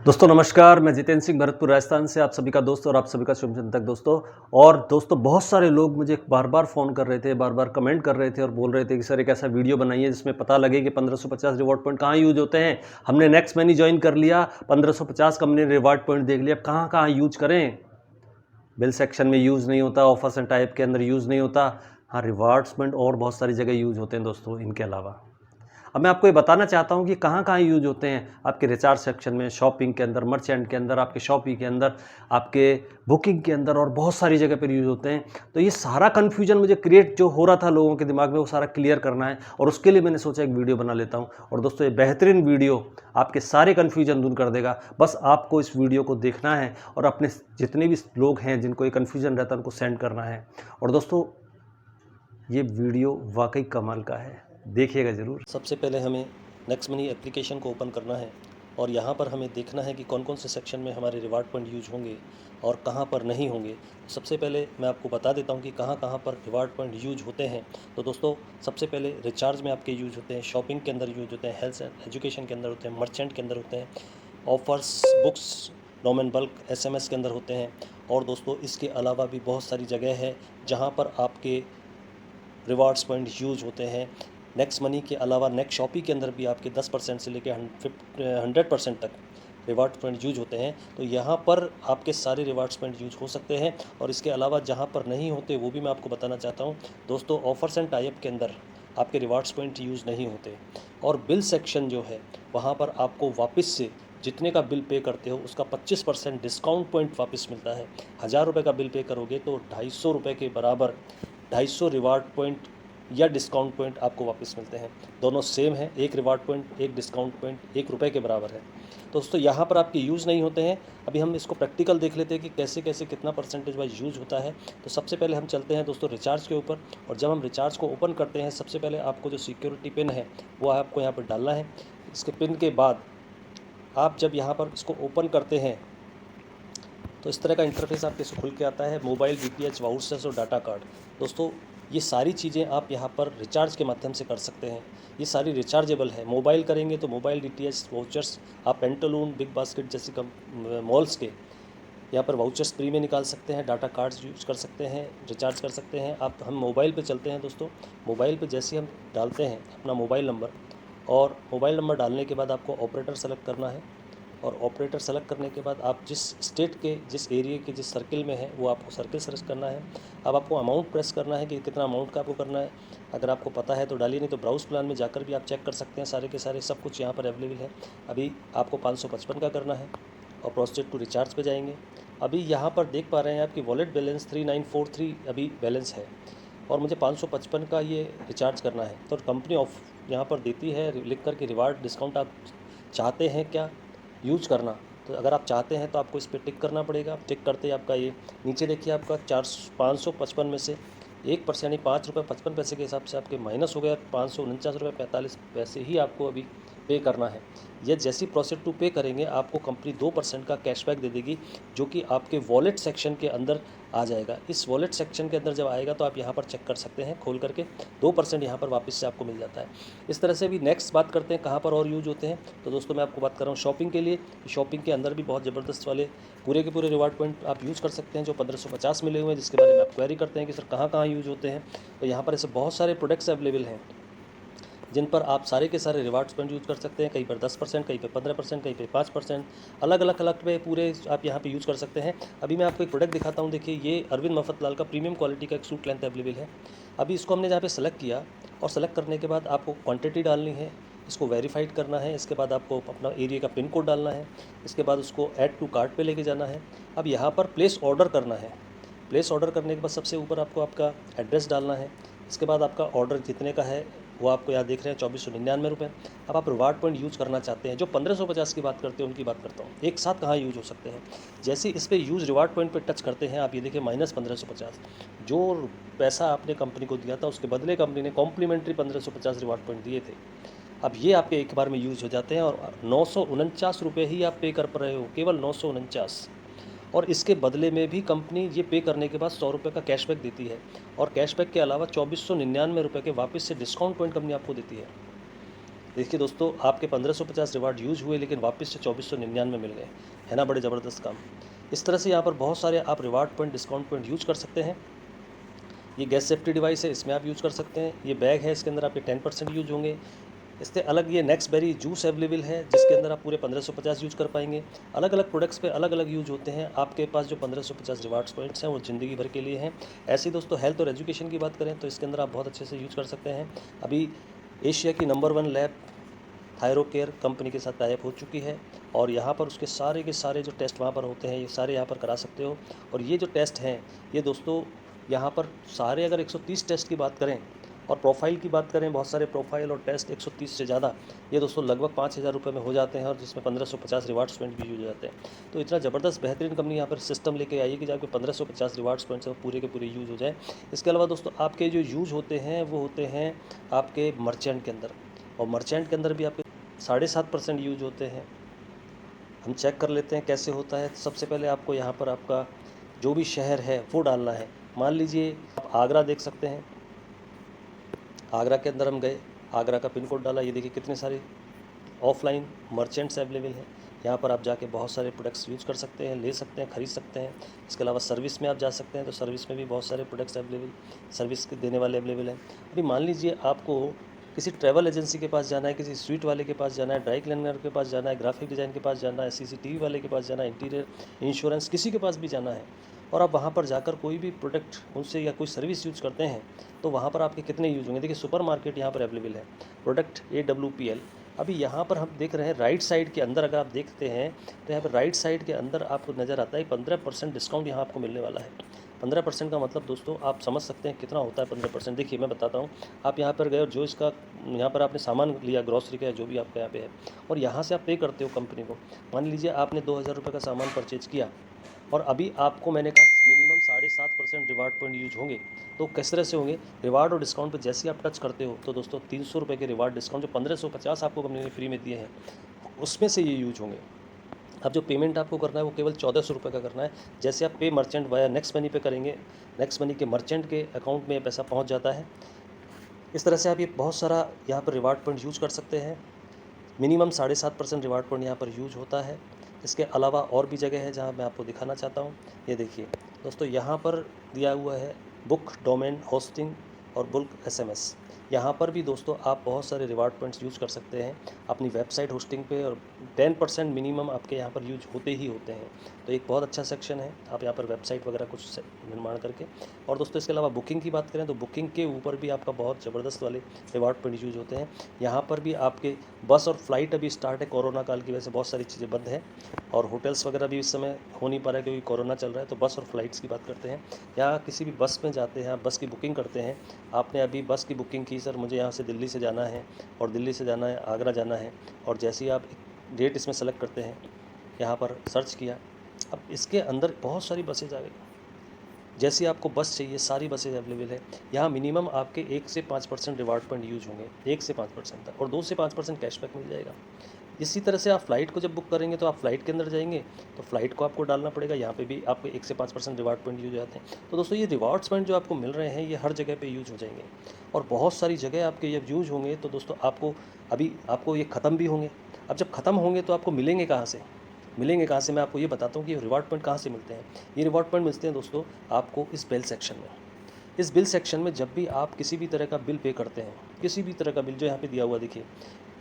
दोस्तों नमस्कार, मैं जितेंद्र सिंह भरतपुर राजस्थान से आप सभी का दोस्त और आप सभी का शुभचिंतक दोस्तों। और दोस्तों बहुत सारे लोग मुझे बार-बार फ़ोन कर रहे थे, बार-बार कमेंट कर रहे थे और बोल रहे थे कि सर एक ऐसा वीडियो बनाइए जिसमें पता लगे कि 1550 रिवॉर्ड पॉइंट कहाँ यूज़ होते हैं। हमने नेक्स्ट मनी जॉइन कर लिया, 1550 का हमने रिवॉर्ड पॉइंट देख लिया, अब कहाँ-कहाँ यूज़ करें? बिल सेक्शन में यूज़ नहीं होता, ऑफर्स एंड टाइप के अंदर यूज़ नहीं होता। हाँ, रिवॉर्ड्स पॉइंट और बहुत सारी जगह यूज़ होते हैं दोस्तों इनके अलावा। अब मैं आपको ये बताना चाहता हूँ कि कहाँ-कहाँ यूज़ होते हैं। आपके रिचार्ज सेक्शन में, शॉपिंग के अंदर, मर्चेंट के अंदर, आपके शॉपिंग के अंदर, आपके बुकिंग के अंदर और बहुत सारी जगह पर यूज़ होते हैं। तो ये सारा कन्फ्यूजन मुझे क्रिएट जो हो रहा था लोगों के दिमाग में, वो सारा क्लियर करना है और उसके लिए मैंने सोचा एक वीडियो बना लेता हूँ। और दोस्तों ये बेहतरीन वीडियो आपके सारे कन्फ्यूजन दूर कर देगा। बस आपको इस वीडियो को देखना है और अपने जितने भी लोग हैं जिनको ये कन्फ्यूजन रहता है उनको सेंड करना है। और दोस्तों ये वीडियो वाकई कमाल का है, देखिएगा ज़रूर। सबसे पहले हमें नेक्स्ट मनी एप्लीकेशन को ओपन करना है और यहाँ पर हमें देखना है कि कौन कौन से सेक्शन में हमारे रिवार्ड पॉइंट यूज होंगे और कहाँ पर नहीं होंगे। सबसे पहले मैं आपको बता देता हूँ कि कहाँ कहाँ पर रिवार्ड पॉइंट यूज होते हैं। तो दोस्तों सबसे पहले रिचार्ज में आपके यूज होते हैं, शॉपिंग के अंदर यूज होते हैं, हेल्थ एंड एजुकेशन के अंदर होते हैं, मर्चेंट के अंदर होते हैं, ऑफर्स, बुक्स, नॉमिन बल्क, एसएमएस के अंदर होते हैं। और दोस्तों इसके अलावा भी बहुत सारी जगह है जहाँ पर आपके रिवार्ड्स पॉइंट यूज होते हैं। नेक्स्ट मनी के अलावा नेक्स्ट शॉपी के अंदर भी आपके 10% से लेकर 100% तक रिवार्ड पॉइंट यूज होते हैं। तो यहाँ पर आपके सारे रिवार्ड्स पॉइंट यूज हो सकते हैं। और इसके अलावा जहाँ पर नहीं होते वो भी मैं आपको बताना चाहता हूँ। दोस्तों ऑफर्स एंड टाइप के अंदर आपके रिवार्ड्स पॉइंट यूज़ नहीं होते। और बिल सेक्शन जो है वहाँ पर आपको वापस से जितने का बिल पे करते हो उसका 25% डिस्काउंट पॉइंट वापस मिलता है। 1000 रुपये का बिल पे करोगे तो 250 रुपये के बराबर 250 रिवार्ड पॉइंट या डिस्काउंट पॉइंट आपको वापस मिलते हैं। दोनों सेम है, एक रिवार्ड पॉइंट एक डिस्काउंट पॉइंट 1 रुपये के बराबर है। तो दोस्तों यहाँ पर आपके यूज़ नहीं होते हैं। अभी हम इसको प्रैक्टिकल देख लेते हैं कि कैसे कैसे कितना परसेंटेज वाइज यूज़ होता है। तो सबसे पहले हम चलते हैं दोस्तों रिचार्ज के ऊपर। और जब हम रिचार्ज को ओपन करते हैं सबसे पहले आपको जो सिक्योरिटी पिन है वो आपको यहाँ पर डालना है। इसके पिन के बाद आप जब यहाँ पर इसको ओपन करते हैं तो इस तरह का इंटरफेस आपके से खुल के आता है। मोबाइल, डीटीएच, वाउचर्स और डाटा कार्ड। दोस्तों ये सारी चीज़ें आप यहाँ पर रिचार्ज के माध्यम से कर सकते हैं। ये सारी रिचार्जेबल है। मोबाइल करेंगे तो मोबाइल, डीटीएच, वाउचर्स आप पेंटालून, बिग बास्केट जैसी मॉल्स के यहाँ पर वाउचर्स फ्री में निकाल सकते हैं, डाटा कार्ड्स यूज़ कर सकते हैं, रिचार्ज कर सकते हैं आप। हम मोबाइल पे चलते हैं दोस्तों। मोबाइल पे जैसे हम डालते हैं अपना मोबाइल नंबर, और मोबाइल नंबर डालने के बाद आपको ऑपरेटर सेलेक्ट करना है। और ऑपरेटर सेलेक्ट करने के बाद आप जिस स्टेट के, जिस एरिया के, जिस सर्किल में है वो आपको सर्किल सेलेक्ट करना है। अब आपको अमाउंट प्रेस करना है कि कितना अमाउंट का आपको करना है। अगर आपको पता है तो डालिए, नहीं तो ब्राउज़ प्लान में जाकर भी आप चेक कर सकते हैं। सारे के सारे सब कुछ यहाँ पर अवेलेबल है। अभी आपको 555 का करना है और प्रोसीड टू रिचार्ज पे जाएंगे। अभी यहाँ पर देख पा रहे हैं आपकी वॉलेट बैलेंस 3943 अभी बैलेंस है और मुझे 555 का ये रिचार्ज करना है। तो कंपनी ऑफ यहाँ पर देती है लिख कर के रिवार्ड डिस्काउंट आप चाहते हैं क्या यूज करना। तो अगर आप चाहते हैं तो आपको इस पर टिक करना पड़ेगा। टिक करते ही आपका ये नीचे देखिए आपका 555 में से 1% यानी 5 रुपये 55 पैसे के हिसाब से आपके माइनस हो गया 549 रुपये 45 पैसे ही आपको अभी पे करना है। ये जैसी प्रोसेस टू पे करेंगे आपको कंपनी 2% का कैशबैक दे देगी, जो कि आपके वॉलेट सेक्शन के अंदर आ जाएगा। इस वॉलेट सेक्शन के अंदर जब आएगा तो आप यहाँ पर चेक कर सकते हैं खोल करके, 2% यहाँ पर वापस से आपको मिल जाता है। इस तरह से भी नेक्स्ट बात करते हैं कहाँ पर और यूज होते हैं। तो दोस्तों मैं आपको बात कर रहा हूँ शॉपिंग के लिए। शॉपिंग के अंदर भी बहुत ज़बरदस्त वाले पूरे के पूरे रिवार्ड पॉइंट आप यूज़ कर सकते हैं जो 1550 मिले हुए हैं, जिसके बारे में आप क्वेरी करते हैं कि सर कहाँ कहाँ यूज़ होते हैं। तो यहाँ पर ऐसे बहुत सारे प्रोडक्ट्स अवेलेबल हैं जिन पर आप सारे के सारे रिवार्ड्स पॉइंट यूज़ कर सकते हैं। कहीं पर 10%, कहीं पे 15%, कहीं पे 5%, अलग अलग पे पूरे आप यहाँ पे यूज़ कर सकते हैं। अभी मैं आपको एक प्रोडक्ट दिखाता हूँ। देखिए ये अरविंद मफतलाल का प्रीमियम क्वालिटी का एक सूट लेंथ अवेलेबल है। अभी इसको हमने जहाँ पे सेलेक्ट किया और सेलेक्ट करने के बाद आपको क्वान्टिटी डालनी है, इसको वेरीफाइड करना है, इसके बाद आपको अपना एरिया का पिन कोड डालना है, इसके बाद उसको ऐड टू कार्ट पे लेके जाना है। अब यहाँ पर प्लेस ऑर्डर करना है। प्लेस ऑर्डर करने के बाद सबसे ऊपर आपको आपका एड्रेस डालना है। इसके बाद आपका ऑर्डर जितने का है वो आपको यहाँ देख रहे हैं 2499 रुपये। अब आप रिवार्ड पॉइंट यूज़ करना चाहते हैं, जो 1550 की बात करते हैं उनकी बात करता हूँ, एक साथ कहाँ यूज़ हो सकते हैं। जैसे इस पर यूज़ रिवार्ड पॉइंट पे टच करते हैं आप ये देखिए -1550, जो पैसा आपने कंपनी को दिया था उसके बदले कंपनी ने कॉम्प्लीमेंट्री 1550 रिवार्ड पॉइंट दिए थे। अब ये आपके एक बार में यूज़ हो जाते हैं और 949 रुपये ही आप पे कर पा रहे हो, केवल 949। और इसके बदले में भी कंपनी ये पे करने के बाद 100 रुपये का कैशबैक देती है और कैशबैक के अलावा 2499 रुपये के वापस से डिस्काउंट पॉइंट कंपनी आपको देती है। देखिए दोस्तों, आपके 1550 रिवार्ड यूज हुए लेकिन वापस से 2499 मिल गए, है ना, बड़े ज़बरदस्त काम। इस तरह से यहाँ पर बहुत सारे आप reward point, discount point use कर सकते हैं। ये गैस सेफ्टी डिवाइस है, इसमें आप यूज़ कर सकते हैं। ये बैग है, इसके अंदर आपके 10% यूज होंगे। इससे अलग ये नेक्स्ट बेरी जूस अवेलेबल है, जिसके अंदर आप पूरे 1550 यूज़ कर पाएंगे। अलग अलग प्रोडक्ट्स पे अलग अलग यूज होते हैं। आपके पास जो 1550 रिवार्ड्स पॉइंट्स हैं वो ज़िंदगी भर के लिए हैं। ऐसे ही दोस्तों हेल्थ और एजुकेशन की बात करें तो इसके अंदर आप बहुत अच्छे से यूज़ कर सकते हैं। अभी एशिया की नंबर 1 लैब थायरोकेयर कंपनी के साथ टाइप हो चुकी है, और यहाँ पर उसके सारे के सारे जो टेस्ट वहाँ पर होते हैं ये सारे यहाँ पर करा सकते हो। और ये जो टेस्ट हैं ये दोस्तों यहाँ पर सारे, अगर 130 टेस्ट की बात करें और प्रोफाइल की बात करें, बहुत सारे प्रोफाइल और टेस्ट 130 से ज़्यादा, ये दोस्तों लगभग 5000 रुपये में हो जाते हैं, और जिसमें 1550 रिवार्ड्स पॉइंट भी यूज हो जाते हैं। तो इतना ज़बरदस्त बेहतरीन कंपनी यहाँ पर सिस्टम लेके आई है कि जहाँ पे 1550 रिवार्ड्स पॉइंट्स हैं पूरे के पूरे यूज़ हो जाए। इसके अलावा दोस्तों आपके जो यूज होते हैं वो होते हैं आपके मर्चेंट के अंदर, और मर्चेंट के अंदर भी आपके 7.5% यूज होते हैं। हम चेक कर लेते हैं कैसे होता है। सबसे पहले आपको यहाँ पर आपका जो भी शहर है वो डालना है। मान लीजिए आप आगरा देख सकते हैं, आगरा के अंदर हम गए, आगरा का पिन कोड डाला, ये देखिए कितने सारे ऑफलाइन मर्चेंट्स अवेलेबल हैं। यहाँ पर आप जाके बहुत सारे प्रोडक्ट्स यूज़ कर सकते हैं, ले सकते हैं, ख़रीद सकते हैं। इसके अलावा सर्विस में आप जा सकते हैं, तो सर्विस में भी बहुत सारे प्रोडक्ट्स अवेलेबल, सर्विस देने वाले अवेलेबल हैं। अभी मान लीजिए आपको किसी ट्रैवल एजेंसी के पास जाना है, किसी स्वीट वाले के पास जाना है, ड्राई क्लीनर के पास जाना है, ग्राफिक डिज़ाइन के पास जाना है, सीसीटीवी वाले के पास जाना है, इंटीरियर, इंश्योरेंस, किसी के पास भी जाना है, और आप वहाँ पर जाकर कोई भी प्रोडक्ट उनसे या कोई सर्विस यूज़ करते हैं, तो वहाँ पर आपके कितने यूज़ होंगे। देखिए सुपर मार्केट यहाँ पर अवेलेबल है, प्रोडक्ट AWPL। अभी यहाँ पर हम देख रहे हैं राइट साइड के अंदर, अगर आप देखते हैं तो यहाँ पर राइट साइड के अंदर आपको नज़र आता है 15% डिस्काउंट यहाँ आपको मिलने वाला है। 15% का मतलब दोस्तों आप समझ सकते हैं कितना होता है 15%। देखिए मैं बताता हूँ, आप यहाँ पर गए और जो इसका यहाँ पर आपने सामान लिया, ग्रॉसरी का जो भी आपका यहाँ पे है, और यहाँ से आप पे करते हो कंपनी को। मान लीजिए आपने 2000 रुपये का सामान परचेज किया, और अभी आपको मैंने कहा मिनिमम 7.5% रिवार्ड पॉइंट यूज होंगे। तो किस तरह से होंगे, रिवार्ड और डिस्काउंट पे जैसे ही आप टच करते हो तो दोस्तों 300 रुपये के रिवार्ड डिस्काउंट जो 1550 आपको कंपनी ने फ्री में दिए हैं उसमें से ये यूज होंगे। अब जो पेमेंट आपको करना है वो केवल 1400 रुपये का करना है। जैसे आप पे मर्चेंट वाया नेक्स्ट मनी पे करेंगे, नेक्स्ट मनी के मर्चेंट के अकाउंट में पैसा पहुंच जाता है। इस तरह से आप ये बहुत सारा यहाँ पर रिवार्ड पॉइंट यूज़ कर सकते हैं। मिनिमम 7.5% रिवार्ड पॉइंट यहाँ पर यूज होता है। इसके अलावा और भी जगह है जहाँ मैं आपको दिखाना चाहता हूँ। ये देखिए दोस्तों, यहाँ पर दिया हुआ है बुक डोमेन होस्टिंग और बुल्क SMS। यहाँ पर भी दोस्तों आप बहुत सारे रिवार्ड पॉइंट्स यूज़ कर सकते हैं अपनी वेबसाइट होस्टिंग पे, और 10% मिनिमम आपके यहाँ पर यूज होते ही होते हैं। तो एक बहुत अच्छा सेक्शन है, आप यहाँ पर वेबसाइट वगैरह कुछ निर्माण करके। और दोस्तों इसके अलावा बुकिंग की बात करें तो बुकिंग के ऊपर भी आपका बहुत ज़बरदस्त वाले रिवार्ड पॉइंट यूज होते हैं। यहाँ पर भी आपके बस और फ्लाइट अभी स्टार्ट है, कोरोना काल की वजह से बहुत सारी चीज़ें बंद हैं, और होटल्स वगैरह भी इस समय हो नहीं पा रहा है क्योंकि कोरोना चल रहा है। तो बस और फ्लाइट्स की बात करते हैं। यहाँ किसी भी बस में जाते हैं, आप बस की बुकिंग करते हैं, आपने अभी बस की बुकिंग की, सर मुझे यहाँ से दिल्ली से जाना है, और दिल्ली से जाना है आगरा जाना है, और जैसे ही आप डेट इसमें सेलेक्ट करते हैं, यहाँ पर सर्च किया, अब इसके अंदर बहुत सारी बसेज आ गई। जैसी आपको बस चाहिए सारी बसेज अवेलेबल है। यहाँ मिनिमम आपके 1 से 5% रिवार्ड पॉइंट यूज होंगे, 1 से 5% तक, और 2 से 5% कैशबैक मिल जाएगा। इसी तरह से आप फ़्लाइट को जब बुक करेंगे तो आप फ़्लाइट के अंदर जाएंगे तो फ़्लाइट को आपको डालना पड़ेगा, यहाँ पे भी आपको 1 से 5% रिवार्ड पॉइंट यूज हो जाते हैं। तो दोस्तों ये रिवार्ड्स पॉइंट जो आपको मिल रहे हैं ये हर जगह पे यूज हो जाएंगे, और बहुत सारी जगह आपके जब यूज होंगे तो दोस्तों आपको ये ख़त्म भी होंगे। अब जब ख़त्म होंगे तो आपको मिलेंगे कहाँ से, मैं आपको ये बताता हूँ कि रिवार्ड पॉइंट कहाँ से मिलते हैं। ये रिवार्ड पॉइंट मिलते हैं दोस्तों आपको इस बिल सेक्शन में। इस बिल सेक्शन में जब भी आप किसी भी तरह का बिल पे करते हैं, किसी भी तरह का बिल जो यहाँ पे दिया हुआ देखिए,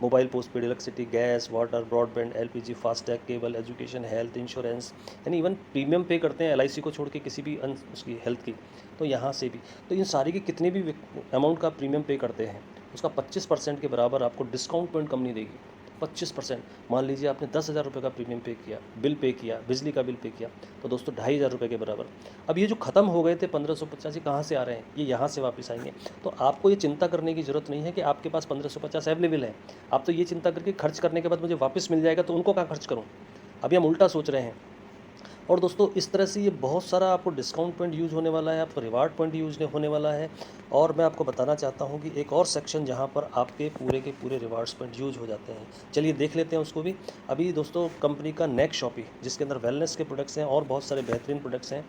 mobile, postpaid, electricity, gas, water, broadband, LPG, FASTag, cable, education, health insurance, यानी इवन प्रीमियम पे करते हैं LIC को छोड़ के किसी भी उसकी हेल्थ की, तो यहाँ से भी, तो इन सारी के कितने भी अमाउंट का प्रीमियम पे करते हैं उसका 25% के बराबर आपको डिस्काउंट पॉइंट कंपनी देगी। 25%। मान लीजिए आपने 10,000 रुपये का प्रीमियम पे किया, बिल पे किया, बिजली का बिल पे किया, तो दोस्तों 2,500 रुपये के बराबर। अब ये जो ख़त्म हो गए थे 1550, ये कहाँ से आ रहे हैं, ये यहाँ से वापस आएंगे। तो आपको ये चिंता करने की ज़रूरत नहीं है कि आपके पास 1550 अवेलेबल है। आप तो ये चिंता करके खर्च करने के बाद मुझे वापस मिल जाएगा तो उनको कहाँ खर्च करूँ, अभी हम उल्टा सोच रहे हैं। और दोस्तों इस तरह से ये बहुत सारा आपको डिस्काउंट पॉइंट यूज़ होने वाला है, आपको रिवार्ड पॉइंट यूज़ होने वाला है। और मैं आपको बताना चाहता हूँ कि एक और सेक्शन जहाँ पर आपके पूरे के पूरे रिवार्ड्स पॉइंट यूज़ हो जाते हैं, चलिए देख लेते हैं उसको भी। अभी दोस्तों कंपनी का नेक शॉपी जिसके अंदर वेलनेस के प्रोडक्ट्स हैं और बहुत सारे बेहतरीन प्रोडक्ट्स हैं,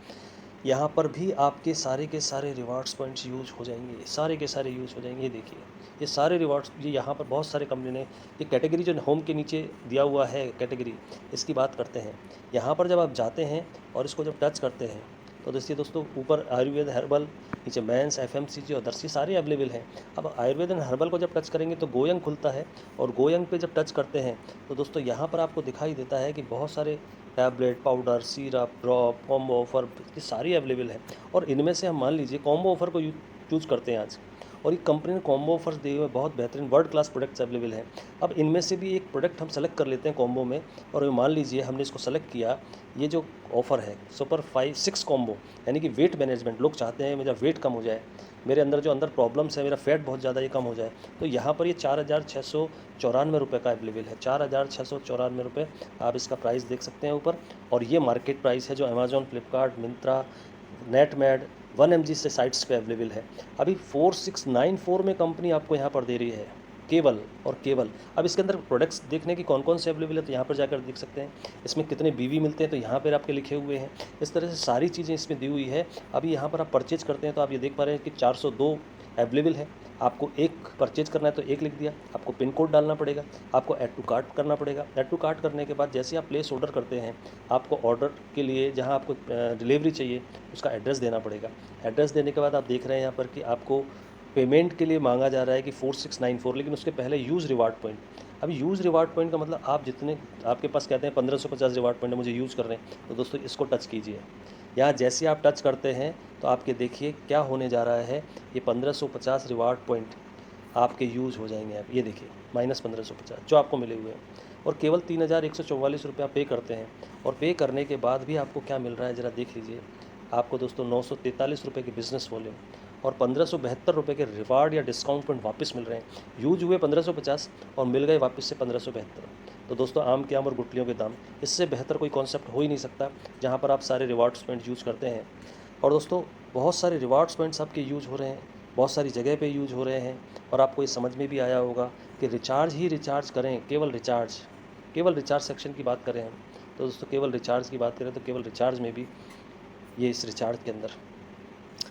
यहाँ पर भी आपके सारे के सारे रिवार्ड्स पॉइंट्स यूज हो जाएंगे, सारे के सारे यूज हो जाएंगे। ये देखिए, ये सारे रिवार्ड्स, ये यहाँ पर बहुत सारे कंपनी ने ये कैटेगरी जो होम के नीचे दिया हुआ है कैटेगरी, इसकी बात करते हैं। यहाँ पर जब आप जाते हैं और इसको जब टच करते हैं तो देखिए दोस्तों, ऊपर आयुर्वेद हर्बल, नीचे मेंस, FMCG और दर्शी सारे अवेलेबल हैं। अब आयुर्वेद एंड हर्बल को जब टच करेंगे तो गोयंग खुलता है, और गोयंग पे जब टच करते हैं तो दोस्तों यहाँ पर आपको दिखाई देता है कि बहुत सारे tablet, powder, syrup, drop, combo offer, ये सारी अवेलेबल है। और इनमें से हम मान लीजिए कॉम्बो ऑफ़र को चूज़ करते हैं आज, और ये कंपनी ने कॉम्बो ऑफर्स दिए हुए बहुत बेहतरीन वर्ल्ड क्लास प्रोडक्ट्स अवेलेबल हैं। अब इनमें से भी एक प्रोडक्ट हम सेलेक्ट कर लेते हैं कॉम्बो में, और मान लीजिए हमने इसको सेलेक्ट किया। ये जो ऑफ़र है सुपर 5-6 कॉम्बो, यानी कि वेट मैनेजमेंट, लोग चाहते हैं मेरा वेट कम हो जाए, मेरे अंदर जो अंदर प्रॉब्लम्स है, मेरा फैट बहुत ज़्यादा, ये कम हो जाए, तो यहाँ पर ये 4,694 रुपये का अवेलेबल है। 4,694 रुपये आप इसका प्राइस देख सकते हैं ऊपर। और ये मार्केट प्राइस है जो अमेजॉन, फ्लिपकार्ट, मिंत्रा, नेटमेड, 1mg से साइट्स पे अवेलेबल है। अभी 4694 में कंपनी आपको यहाँ पर दे रही है, केवल और केवल। अब इसके अंदर प्रोडक्ट्स देखने की कौन कौन से अवेलेबल है तो यहाँ पर जाकर देख सकते हैं। इसमें कितने BV मिलते हैं तो यहाँ पर आपके लिखे हुए हैं। इस तरह से सारी चीज़ें इसमें दी हुई है। अभी यहाँ पर आप परचेज करते हैं तो आप ये देख पा रहे हैं कि 402 अवेलेबल है। आपको एक परचेज करना है तो एक लिख दिया, आपको पिन कोड डालना पड़ेगा, आपको ऐड टू कार्ट करना पड़ेगा। ऐड टू कार्ट करने के बाद जैसे आप प्लेस ऑर्डर करते हैं, आपको ऑर्डर के लिए जहां आपको डिलीवरी चाहिए उसका एड्रेस देना पड़ेगा। एड्रेस देने के बाद आप देख रहे हैं यहाँ पर कि आपको पेमेंट के लिए मांगा जा रहा है कि 4694, लेकिन उसके पहले यूज़ रिवार्ड पॉइंट। अभी यूज़ रिवार्ड पॉइंट का मतलब आप जितने आपके पास कहते हैं 1550 रिवार्ड पॉइंट मुझे यूज़ कर रहे हैं, तो दोस्तों इसको टच कीजिए। यहाँ जैसे आप टच करते हैं तो आपके देखिए क्या होने जा रहा है, ये 1550 रिवार्ड पॉइंट आपके यूज़ हो जाएंगे। आप ये देखिए -1550 जो आपको मिले हुए हैं, और केवल 3,144 रुपये आप पे करते हैं। और पे करने के बाद भी आपको क्या मिल रहा है ज़रा देख लीजिए। आपको दोस्तों 943 रुपये की बिज़नेस वॉल्यूम और 1572 रुपये के रिवार्ड या डिस्काउंट पॉइंट वापस मिल रहे हैं। यूज हुए 1550 और मिल गए वापस से 1572। तो दोस्तों आम के आम और गुठलियों के दाम, इससे बेहतर कोई कॉन्सेप्ट हो ही नहीं सकता जहाँ पर आप सारे रिवार्ड्स पॉइंट यूज़ करते हैं। और दोस्तों बहुत सारे रिवार्ड्स पॉइंट्स आपके यूज़ हो रहे हैं, बहुत सारी जगह पे यूज़ हो रहे हैं, और आपको ये समझ में भी आया होगा कि रिचार्ज ही रिचार्ज करें, केवल रिचार्ज सेक्शन की बात करें हम, तो दोस्तों केवल रिचार्ज की बात करें तो केवल रिचार्ज में भी ये इस रिचार्ज के अंदर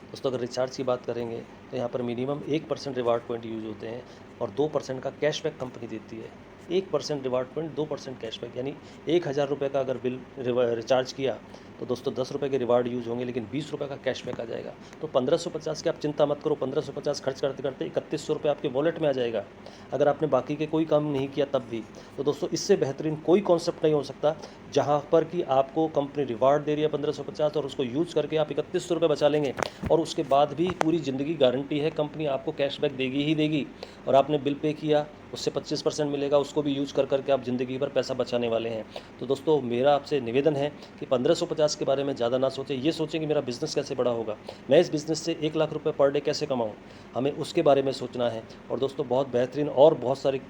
दोस्तों अगर रिचार्ज की बात करेंगे तो यहाँ पर मिनिमम 1% रिवार्ड पॉइंट यूज होते हैं, और 2% का कैशबैक कंपनी देती है। 1% रिवार्ड पॉइंट, 2% कैशबैक, यानी 1,000 रुपये का अगर बिल रिचार्ज किया तो दोस्तों 10 रुपये के रिवार्ड यूज़ होंगे, लेकिन 20 रुपये का कैशबैक आ जाएगा। तो 1550 की आप चिंता मत करो, 1550 खर्च करते करते 3100 रुपये आपके वॉलेट में आ जाएगा, अगर आपने बाकी के कोई काम नहीं किया तब भी। तो दोस्तों इससे बेहतरीन कोई कॉन्सेप्ट नहीं हो सकता जहाँ पर कि आपको कंपनी रिवार्ड दे रही है 1550, और उसको यूज़ करके आप 3100 रुपये बचा लेंगे, और उसके बाद भी पूरी ज़िंदगी गारंटी है कंपनी आपको कैशबैक देगी ही देगी। और आपने बिल पे किया उससे 25% मिलेगा, उसको भी यूज़ कर करके आप ज़िंदगी भर पैसा बचाने वाले हैं। तो दोस्तों मेरा आपसे निवेदन है कि 1550 के बारे में ज़्यादा ना सोचें, ये सोचें कि मेरा बिज़नेस कैसे बड़ा होगा, मैं इस बिज़नेस से 1 लाख रुपये पर डे कैसे कमाऊँ, हमें उसके बारे में सोचना है। और दोस्तों बहुत बेहतरीन और बहुत सारी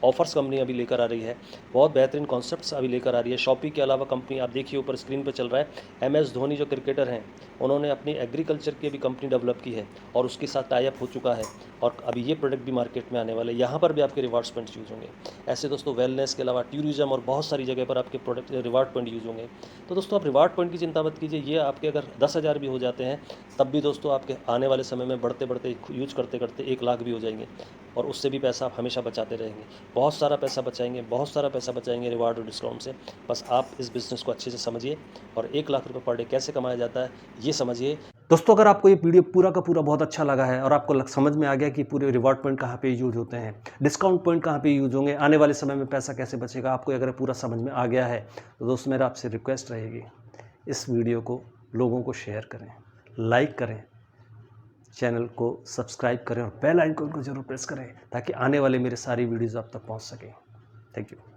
ऑफ़र्स कंपनी अभी लेकर आ रही है, बहुत बेहतरीन कॉन्सेप्ट्स अभी लेकर आ रही है। शॉपी के अलावा कंपनी आप देखिए ऊपर स्क्रीन पर चल रहा है, MS धोनी जो क्रिकेटर हैं, उन्होंने अपनी एग्रीकल्चर की अभी कंपनी डेवलप की है और उसके साथ टाई अप हो चुका है, और अभी ये प्रोडक्ट भी मार्केट में आने वाले, यहाँ पर भी आपके रिवार्ड्स पॉइंट्स यूज़ होंगे। ऐसे दोस्तों वेलनेस के अलावा टूरिज्म और बहुत सारी जगह पर आपके प्रोडक्ट रिवार्ड पॉइंट यूज़ होंगे। तो दोस्तों आप रिवार्ड पॉइंट की चिंता मत कीजिए, ये आपके अगर 10,000 भी हो जाते हैं तब भी दोस्तों आपके आने वाले समय में बढ़ते बढ़ते यूज करते करते 1 लाख भी हो जाएंगे, और उससे भी पैसा आप हमेशा बचाते रहेंगे। बहुत सारा पैसा बचाएंगे रिवार्ड और डिस्काउंट से। बस आप इस बिज़नेस को अच्छे से समझिए और 1 लाख रुपये पर डे कैसे कमाया जाता है ये समझिए। दोस्तों अगर आपको ये वीडियो पूरा का पूरा बहुत अच्छा लगा है और आपको समझ में आ गया कि पूरे रिवार्ड पॉइंट कहाँ पे यूज होते हैं, डिस्काउंट पॉइंट कहाँ पे यूज होंगे, आने वाले समय में पैसा कैसे बचेगा, आपको अगर पूरा समझ में आ गया है तो दोस्तों मेरा आपसे रिक्वेस्ट रहेगी, इस वीडियो को लोगों को शेयर करें, लाइक करें, चैनल को सब्सक्राइब करें और बेल आइकन को जरूर प्रेस करें ताकि आने वाले मेरे सारी वीडियोज़ आप तक पहुँच सकें। Thank you.